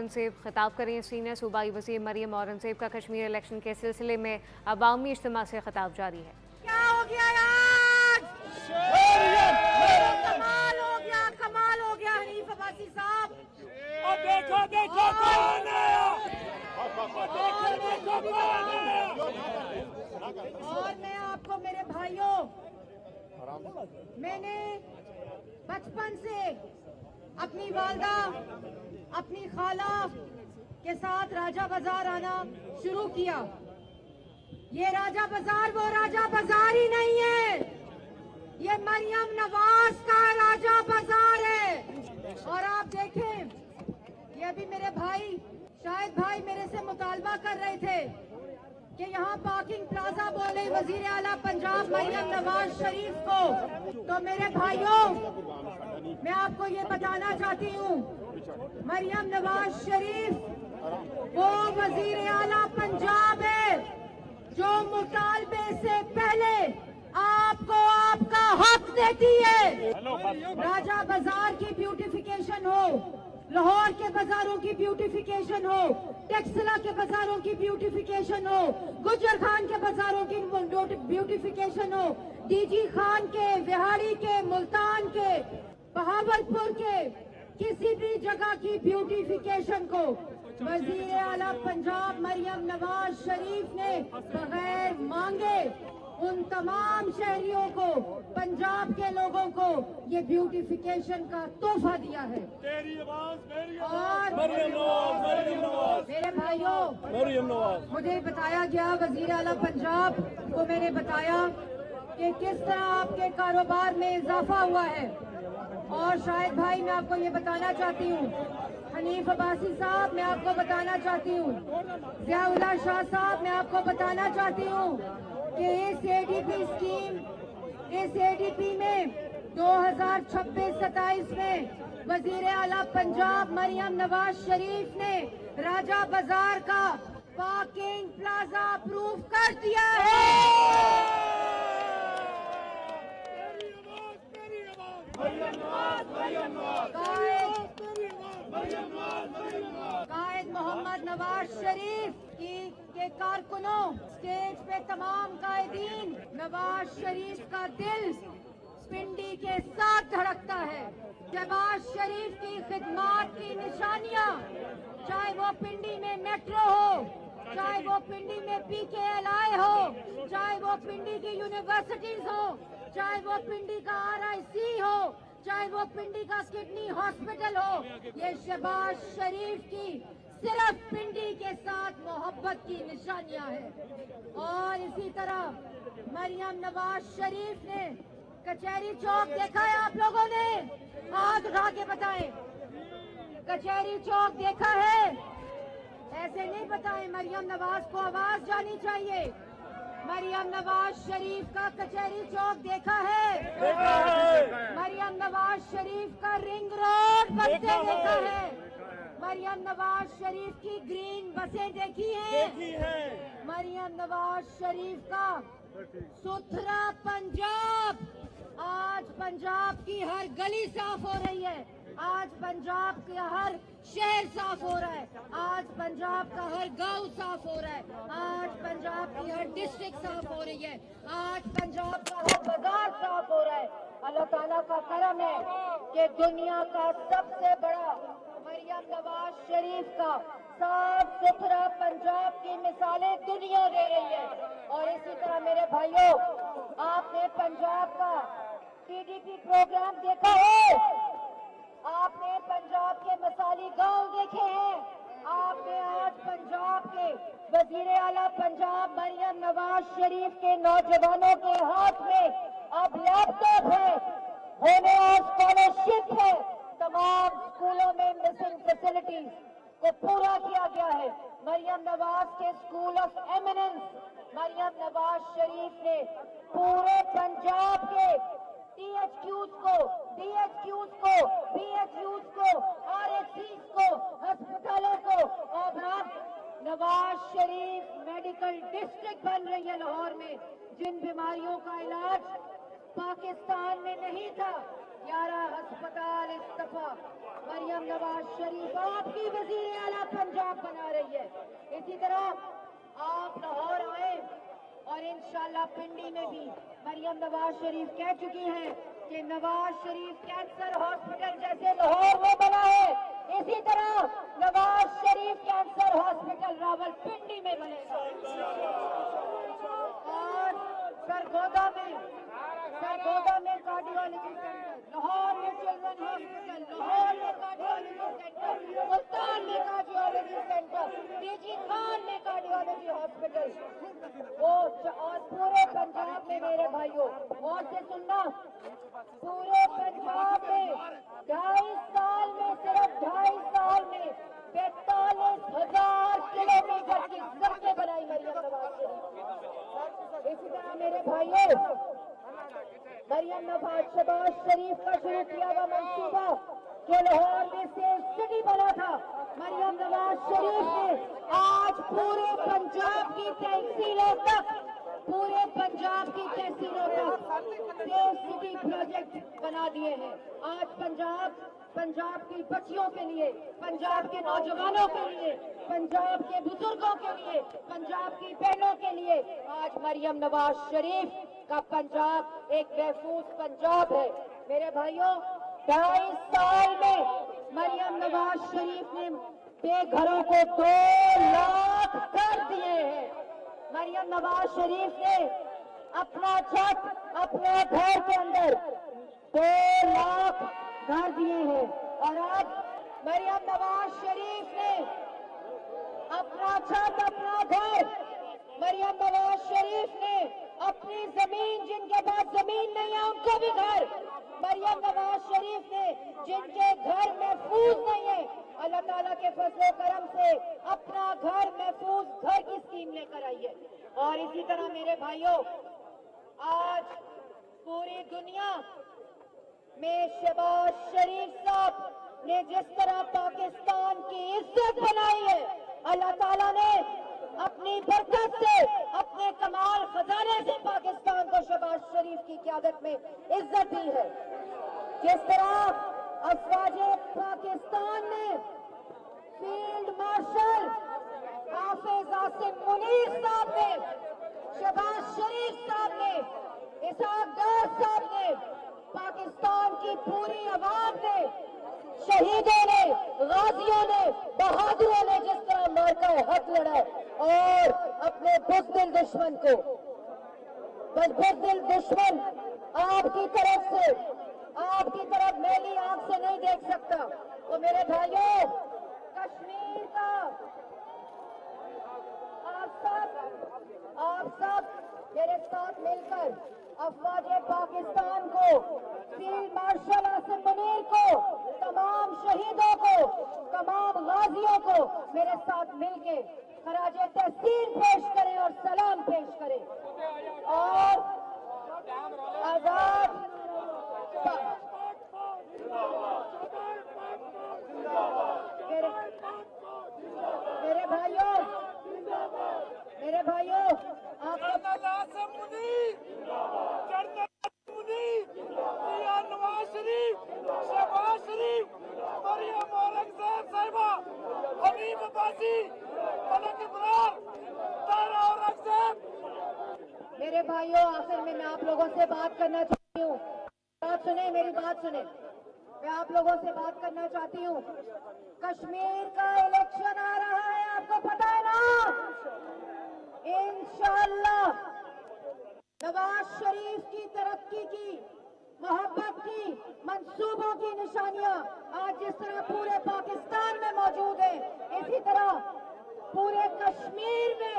औरंगजेब खिताब करें। सीनियर सूबाई वज़ीर मरियम औरंगजेब का कश्मीर इलेक्शन के सिलसिले में अवामी इज्तिमा से खिताब जारी है। क्या हो गया आज? कमाल हो गया, कमाल हो गया हनीफ अब्बासी साहब। और देखो देखो कौन आया, और मैं आपको मेरे भाइयों, मैंने बचपन से अपनी वालदा, अपनी खाला के साथ राजा बाजार आना शुरू किया। ये राजा बाजार वो राजा बाजार ही नहीं है, ये मरियम नवाज का राजा बाजार है। और आप देखें, ये भी मेरे भाई, शायद भाई मेरे से मुतालबा कर रहे थे कि यहाँ पार्किंग प्लाजा बोले वजीर आला पंजाब मरियम नवाज शरीफ को। तो मेरे भाइयों, मैं आपको ये बताना चाहती हूँ, मरियम नवाज शरीफ वो वजीर आला पंजाब है जो मुतालबे से पहले आपको आपका हक देती है। राजा बाजार की ब्यूटिफिकेशन हो, लाहौर के बाजारों की ब्यूटिफिकेशन हो, टेक्सला के बाजारों की ब्यूटिफिकेशन हो, गुजर खान के बाजारों की ब्यूटिफिकेशन हो, डीजी खान के, विहाड़ी के, मुल्तान के, बहावलपुर के, किसी भी जगह की ब्यूटिफिकेशन को वजीर आला पंजाब मरियम नवाज शरीफ ने बगैर मांगे उन तमाम शहरियों को, पंजाब के लोगों को ये ब्यूटिफिकेशन का तोहफा दिया है। और मेरे भाइयों, मुझे बताया गया, वजीर आला पंजाब को मैंने बताया कि किस तरह आपके कारोबार में इजाफा हुआ है। और शायद भाई मैं आपको ये बताना चाहती हूँ, हनीफ अब्बासी साहब मैं आपको बताना चाहती हूँ, ज़ियाउल्लाह शाह साहब मैं आपको बताना चाहती हूँ कि इस एडीपी स्कीम, इस एडीपी में 2026-27 में वजीर आला पंजाब मरियम नवाज शरीफ ने राजा बाजार का पार्किंग प्लाजा अप्रूव कर दिया है। कायद मोहम्मद नवाज शरीफ के कारकुनों, स्टेज पे तमाम कायदीन, नवाज शरीफ का दिल पिंडी के साथ धड़कता है। शहबाज शरीफ की खिदमत की निशानियां, चाहे वो पिंडी में मेट्रो हो, चाहे वो पिंडी में PKLI हो, चाहे वो पिंडी की यूनिवर्सिटीज हो, चाहे वो पिंडी का RIC हो, चाहे वो पिंडी का किडनी हॉस्पिटल हो, ये शहबाज शरीफ की सिर्फ पिंडी के साथ मोहब्बत की निशानियां हैं। और इसी तरह मरियम नवाज शरीफ ने कचहरी चौक देखा है आप लोगों ने? हाथ उठा के बताएं, कचहरी चौक देखा है? ऐसे नहीं बताएं, मरियम नवाज को आवाज जानी चाहिए। मरियम नवाज शरीफ का कचहरी चौक देखा है? देखा है। मरियम नवाज शरीफ का रिंग रोड बनते देखा है? मरियम नवाज शरीफ की ग्रीन बसें देखी हैं? देखी है। मरियम नवाज शरीफ का सुथरा पंजाब, आज पंजाब की हर गली साफ हो रही है, आज पंजाब का हर शहर साफ हो रहा है, आज पंजाब का हर गांव साफ हो रहा है, आज पंजाब की हर डिस्ट्रिक्ट साफ हो रही है, आज पंजाब का हर बाजार साफ हो रहा है। अल्लाह ताला का करम है कि दुनिया का सबसे बड़ा मरियम नवाज शरीफ का साफ सुथरा पंजाब की मिसालें दुनिया दे रही है। और इसी तरह मेरे भाइयों, आपने पंजाब का TDP प्रोग्राम देखा है? आपने पंजाब के मिसाली गांव देखे हैं? आपने आज पंजाब के वजीर आला पंजाब मरियम नवाज शरीफ के नौजवानों के हाथ में अब लैपटॉप है, होने और स्कॉलरशिप है, तमाम स्कूलों में मिसिंग फैसिलिटीज को पूरा किया गया है। मरियम नवाज के school of eminence, Maryam Nawaz Sharif ने पूरे पंजाब के THQs को, DHQs को, BHUs को, RHCs को, अस्पतालों को, और अब नवाज शरीफ मेडिकल डिस्ट्रिक्ट बन रही है लाहौर में। जिन बीमारियों का इलाज पाकिस्तान में नहीं था, 11 अस्पताल इस दफा मरियम नवाज शरीफ आपकी वजीर आला पंजाब बना रही है। इसी तरह आप लाहौर आए और इंशाल्लाह पिंडी में भी मरियम नवाज शरीफ कह चुकी हैं कि नवाज शरीफ कैंसर हॉस्पिटल जैसे लाहौर में बना है, इसी तरह नवाज शरीफ कैंसर हॉस्पिटल रावलपिंडी में बनेगा। और सरगोदा में कार्डियोलॉजी सेंटर, लाहौर में चिल्ड्रन हॉस्पिटल, लाहौर में कार्डियोलॉजी सेंटर, मुल्तान में कार्डियोलॉजी सेंटर, डीजी खान में कार्डियोलॉजी हॉस्पिटल, वो और पूरे पंजाब में मेरे भाइयों, और से सुनना, पूरे पंजाब में 2.5 साल में, सिर्फ 2.5 साल में 45,000 किलोमीटर की सड़कें बनाई मरियम नवाज शरीफ। इसी तरह मेरे भाइयों, मरियम नवाज शहबाज शरीफ का शुरू किया हुआ मंसूबा जो लाहौर में सेफ सिटी बना था, मरियम नवाज शरीफ ने आज पूरे पंजाब की तहसीलों तक सेफ सिटी प्रोजेक्ट बना दिए हैं। आज पंजाब की बच्चियों के लिए, पंजाब के नौजवानों के लिए, पंजाब के बुजुर्गों के लिए, पंजाब की बहनों के लिए आज मरियम नवाज शरीफ का पंजाब एक महफूज पंजाब है। मेरे भाइयों, 2.5 साल में मरियम नवाज शरीफ ने बेघरों को 2 लाख घर दिए हैं। मरियम नवाज शरीफ ने अपना छत अपने घर के अंदर 2 लाख घर दिए हैं। और आज मरियम नवाज शरीफ ने अपना छत अपना घर, मरियम नवाज शरीफ ने अपनी जमीन, जिनके पास जमीन नहीं है उनको भी घर, मरियम नवाज शरीफ ने जिनके घर महफूज नहीं है, अल्लाह ताला के फजल करम से अपना घर महफूज घर की स्कीम लेकर आई है। और इसी तरह मेरे भाइयों, आज पूरी दुनिया में शहबाज शरीफ साहब ने जिस तरह पाकिस्तान की इज्जत बनाई है, अल्लाह ताला ने अपनी बरकत से, अपने कमाल खजाने से पाकिस्तान को शहबाज शरीफ की क़यादत में इज्जत दी है। जिस तरह अफवाजे पाकिस्तान ने फील्ड मार्शल हाफिज आसिम मुनीर साहब ने, शहबाज शरीफ साहब ने, इसहाक डार साहब ने, पाकिस्तान की पूरी आवाम ने, शहीदों ने, गाजियों ने, बहादुरों ने जिस तरह मारका हक लड़ा और अपने बुज़दिल दुश्मन को, बुज़दिल दुश्मन आपकी तरफ मैली आंख से नहीं देख सकता। तो मेरे भाइयों, कश्मीर का आप सब मेरे साथ मिलकर अफवाजे पाकिस्तान को, फील्ड मार्शल आसिम मुनीर को, तमाम शहीदों को, तमाम गाजियों को मेरे साथ मिलके खराजे तहसीन पेश करें और सलाम पेश करें। और आजाद मेरे भाइयों, आप नवाज शरीफ, शहबाज शरीफ, मरियम औरंगजेब साहिबा, हबीब अब्बासी, मलक इब्रार, तारा औरंगजेब। मेरे भाइयों, आखिर में मैं आप लोगों से बात करना चाहती हूँ। बात सुने, मेरी बात सुने। मैं आप लोगों से बात करना चाहती हूँ। कश्मीर का इलेक्शन आ रहा है, आपको पता है ना? इंशाअल्लाह नवाज शरीफ की तरक्की की, मोहब्बत की, मंसूबों की निशानियां आज जिस तरह पूरे पाकिस्तान में मौजूद है, इसी तरह पूरे कश्मीर में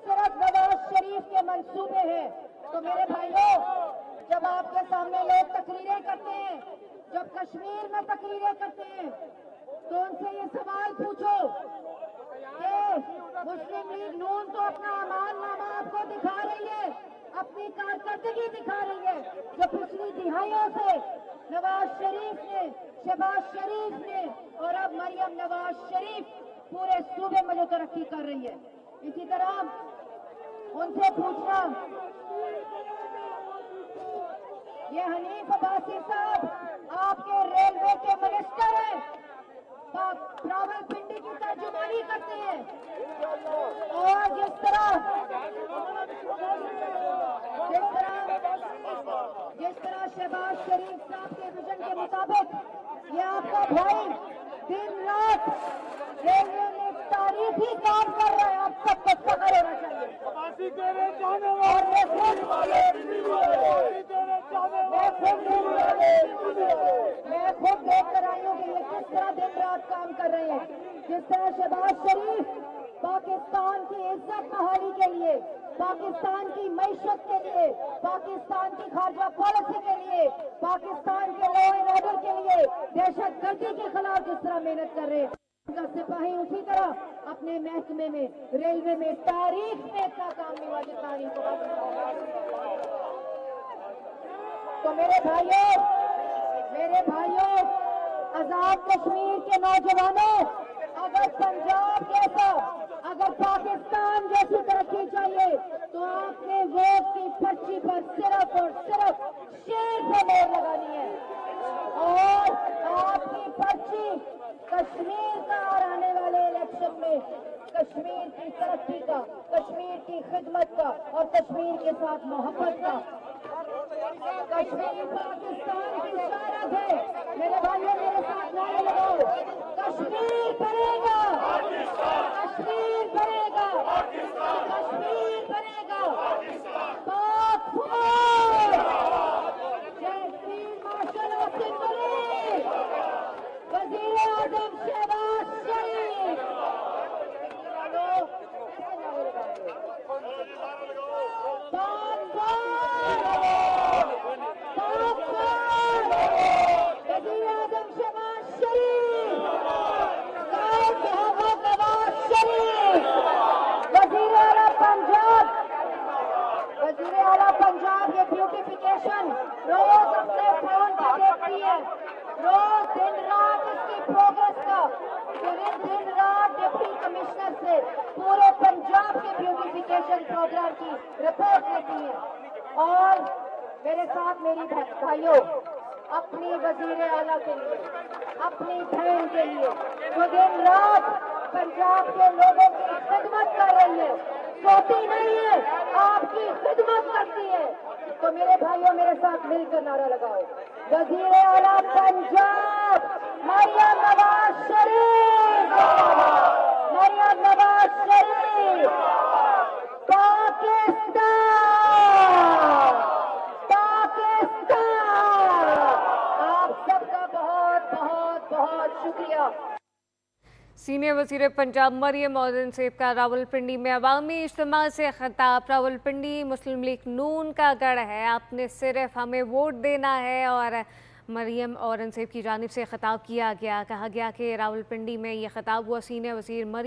सिर्फ नवाज शरीफ के मंसूबे हैं। तो मेरे भाइयों, जब आपके सामने लोग तकरीरें करते हैं, जब कश्मीर में तकरीरें करते हैं, तो उनसे ये सवाल पूछो कि मुस्लिम लीग नून तो अपना अमालनामा आपको दिखा रही है, अपनी कारकर्दगी दिखा रही है, जो पिछली दिहाइयों से नवाज शरीफ ने, शहबाज शरीफ ने और अब मरियम नवाज शरीफ पूरे सूबे में जो तरक्की कर रही है। इसी तरह उनसे पूछना, ये हनीफ अब्बासी साहब आपके रेलवे के मिनिस्टर हैं, रावलपिंडी की तर्जुमानी हैं। और जिस तरह शहबाज शरीफ साहब के विजन के मुताबिक ये आपका भाई दिन रात रेलवे में तारीखी काम कर रहा है, आप सबको फख्र होना चाहिए। और मैं खुद देख कर आई हूँ कि ये किस तरह दिन रात काम कर रहे हैं। जिस तरह शहबाज शरीफ पाकिस्तान की इज्जत बहाली के लिए, पाकिस्तान की मईशत के लिए, पाकिस्तान की खारजा पॉलिसी के लिए, पाकिस्तान के लॉ एंड ऑर्डर के लिए, दहशत गर्दी के खिलाफ जिस तरह मेहनत कर रहे हैं, उनका सिपाही उसी तरह अपने महकमे में, रेलवे में तारीख में इतना काम नहीं हुआ जितना नहीं हुआ। तो मेरे भाइयों, आजाद कश्मीर के नौजवानों, अगर पंजाब जैसा, अगर पाकिस्तान जैसी तरक्की चाहिए तो आपने वोट की पर्ची पर सिर्फ और सिर्फ शेर से मोहर लगानी है। और आपकी पर्ची कश्मीर का और आने वाले इलेक्शन में कश्मीर की तरक्की का, कश्मीर की खिदमत का और कश्मीर के साथ मोहब्बत का। कश्मीर पाकिस्तान की शरारत है। मेरे भाइयों, मेरे साथ नारे लगाओ, कश्मीर करेगा, कश्मीर करेगा, कश्मीर करेगा, पाक फौज, जय फील्ड मार्शल वसीम अली, वजीर आजम शहबाज शरीफ। वजीर आजम शहबाज शरीफ, कायद मोहम्मद नवाज शरीफ, वजीर आला पंजाब, ये ब्यूटिफिकेशन रोज अपने फोन पे देखती है, रोज दिन रात इसकी प्रोग्रेस का दिन रात डिप्टी कमिश्नर से पूरे पंजाब के ब्यूटिफिकेशन प्रोग्राम की रिपोर्ट लेती है। और मेरे साथ मेरी भाइयों, अपनी वजीर आला के लिए, अपनी बहन के लिए जो दिन रात पंजाब के लोगों की खिदमत कर रही है, सोती नहीं है, आपकी खिदमत करती है। तो मेरे भाइयों, मेरे साथ मिलकर नारा लगाओ, वजीर आला पंजाब मरियम नवाज शरीफ, मरियम नवाज शरीफ, पाकिस्तान, पाकिस्तान। आप सबका बहुत बहुत बहुत शुक्रिया। सीनियर वज़ीर पंजाब मरियम औरंगज़ेब का रावलपिंडी में अवामी इज्तिमा से खिताब। रावलपिंडी मुस्लिम लीग नून का गढ़ है, आपने सिर्फ हमें वोट देना है। और मरियम औरंगज़ेब की जानिब से खिताब किया गया, कहा गया कि रावलपिंडी में ये खिताब हुआ। सीनियर वज़ीर मरियम